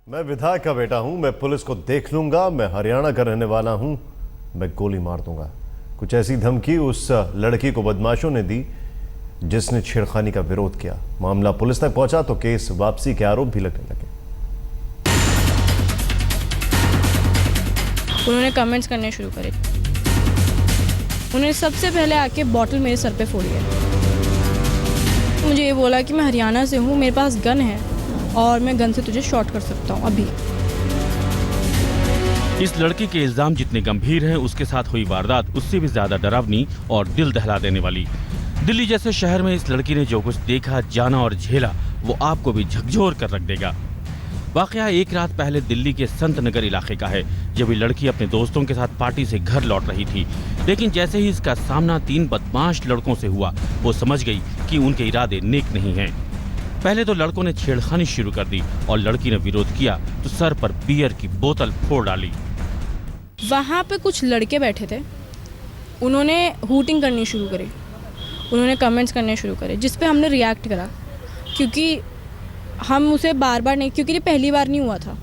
मैं विधायक का बेटा हूं, मैं पुलिस को देख लूंगा, मैं हरियाणा का रहने वाला हूं, मैं गोली मार दूंगा। कुछ ऐसी धमकी उस लड़की को बदमाशों ने दी जिसने छेड़खानी का विरोध किया। मामला पुलिस तक पहुंचा तो केस वापसी के आरोप भी लगने लगे। उन्होंने कमेंट्स करने शुरू करे। उन्होंने सबसे पहले आके बॉटल मेरे सर पे फोड़ी है। मुझे ये बोला कि मैं हरियाणा से हूँ, मेरे पास गन है और मैं गन से तुझे शॉट कर सकता हूँ अभी। इस लड़की के इल्जाम जितने गंभीर हैं, उसके साथ हुई वारदात उससे भी ज्यादा डरावनी और दिल दहला देने वाली। दिल्ली जैसे शहर में इस लड़की ने जो कुछ देखा, जाना और झेला, वो आपको भी झकझोर कर रख देगा। वाकया एक रात पहले दिल्ली के संत नगर इलाके का है, जब ये लड़की अपने दोस्तों के साथ पार्टी से घर लौट रही थी। लेकिन जैसे ही इसका सामना 3 बदमाश लड़कों से हुआ, वो समझ गई कि उनके इरादे नेक नहीं हैं। पहले तो लड़कों ने छेड़खानी शुरू कर दी और लड़की ने विरोध किया तो सर पर बियर की बोतल फोड़ डाली। वहाँ पे कुछ लड़के बैठे थे, उन्होंने हूटिंग करनी शुरू करी, उन्होंने कमेंट्स करने शुरू करे, जिस पे हमने रिएक्ट करा क्योंकि हम उसे बार बार नहीं, क्योंकि ये पहली बार नहीं हुआ था।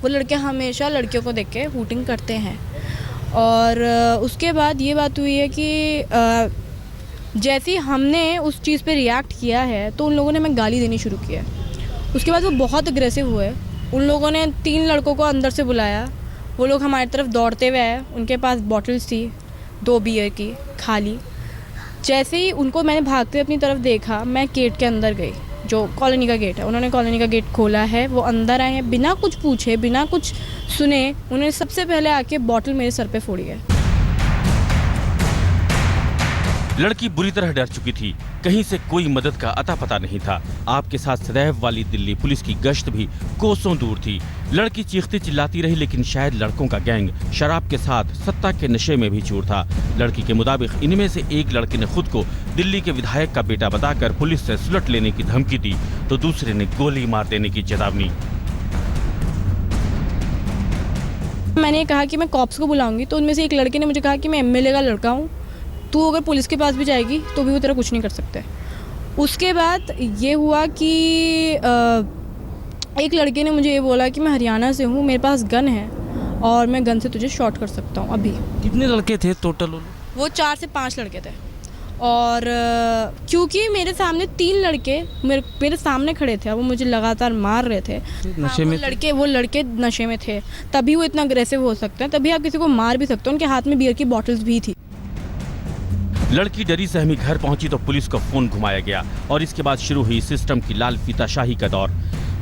वो लड़के हमेशा लड़कियों को देख के हूटिंग करते हैं। और उसके बाद ये बात हुई है कि जैसे ही हमने उस चीज़ पे रिएक्ट किया है तो उन लोगों ने हमें गाली देनी शुरू किया। उसके बाद वो बहुत अग्रेसिव हुए। उन लोगों ने 3 लड़कों को अंदर से बुलाया। वो लोग हमारी तरफ दौड़ते हुए आए। उनके पास बॉटल्स थी 2 बियर की खाली। जैसे ही उनको मैंने भागते अपनी तरफ देखा, मैं गेट के अंदर गई, जो कॉलोनी का गेट है। उन्होंने कॉलोनी का गेट खोला है, वो अंदर आए हैं, बिना कुछ पूछे, बिना कुछ सुने। उन्होंने सबसे पहले आके बॉटल मेरे सर पे फोड़ी है। लड़की बुरी तरह डर चुकी थी, कहीं से कोई मदद का अता पता नहीं था। आपके साथ सदैव वाली दिल्ली पुलिस की गश्त भी कोसों दूर थी। लड़की चीखती चिल्लाती रही, लेकिन शायद लड़कों का गैंग शराब के साथ सत्ता के नशे में भी चूर था। लड़की के मुताबिक इनमें से एक लड़के ने खुद को दिल्ली के विधायक का बेटा बताकर पुलिस से सुलट लेने की धमकी दी, तो दूसरे ने गोली मार देने की चेतावनी। मैंने कहा कि मैं कॉप्स को बुलाऊंगी, तो उनमें से एक लड़के ने मुझे कहा कि मैं एमएलए का लड़का हूँ, तू अगर पुलिस के पास भी जाएगी तो भी वो तेरा कुछ नहीं कर सकते। उसके बाद ये हुआ कि एक लड़के ने मुझे ये बोला कि मैं हरियाणा से हूँ, मेरे पास गन है और मैं गन से तुझे शॉट कर सकता हूँ अभी। कितने लड़के थे टोटल? वो 4 से 5 लड़के थे। और क्योंकि मेरे सामने 3 लड़के मेरे सामने खड़े थे, वो मुझे लगातार मार रहे थे। नशे में वो लड़के नशे में थे, तभी वो इतना अग्रेसिव हो सकते हैं, तभी आप किसी को मार भी सकते हो। उनके हाथ में बियर की बॉटल्स भी थी। लड़की डरी सहमी घर पहुंची तो पुलिस को फोन घुमाया गया और इसके बाद शुरू हुई सिस्टम की लाल फीताशाही का दौर।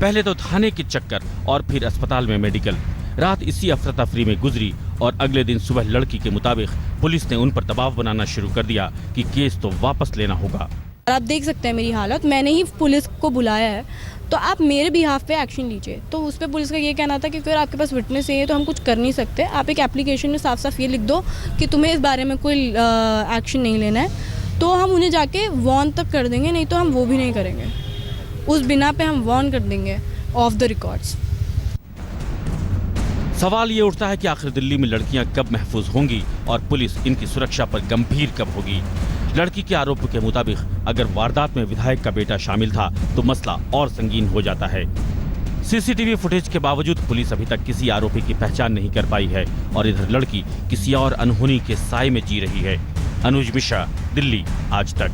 पहले तो थाने के चक्कर और फिर अस्पताल में मेडिकल। रात इसी अफरा तफरी में गुजरी और अगले दिन सुबह लड़की के मुताबिक पुलिस ने उन पर दबाव बनाना शुरू कर दिया कि केस तो वापस लेना होगा। आप देख सकते हैं मेरी हालत, मैंने ही पुलिस को बुलाया है, तो आप मेरे बिहाफ पे एक्शन लीजिए। तो उस पर पुलिस का ये कहना था कि अगर आपके पास विटनेस है तो हम कुछ कर नहीं सकते, आप एक एप्लीकेशन में साफ साफ ये लिख दो कि तुम्हें इस बारे में कोई एक्शन नहीं लेना है, तो हम उन्हें जाके वार्न तक कर देंगे, नहीं तो हम वो भी नहीं करेंगे। उस बिना पे हम वार्न कर देंगे ऑफ द रिकॉर्ड्स। सवाल ये उठता है कि आखिर दिल्ली में लड़कियां कब महफूज होंगी और पुलिस इनकी सुरक्षा पर गंभीर कब होगी। लड़की के आरोप के मुताबिक अगर वारदात में विधायक का बेटा शामिल था तो मसला और संगीन हो जाता है। सीसीटीवी फुटेज के बावजूद पुलिस अभी तक किसी आरोपी की पहचान नहीं कर पाई है और इधर लड़की किसी और अनहोनी के साए में जी रही है। अनुज मिश्रा, दिल्ली आज तक।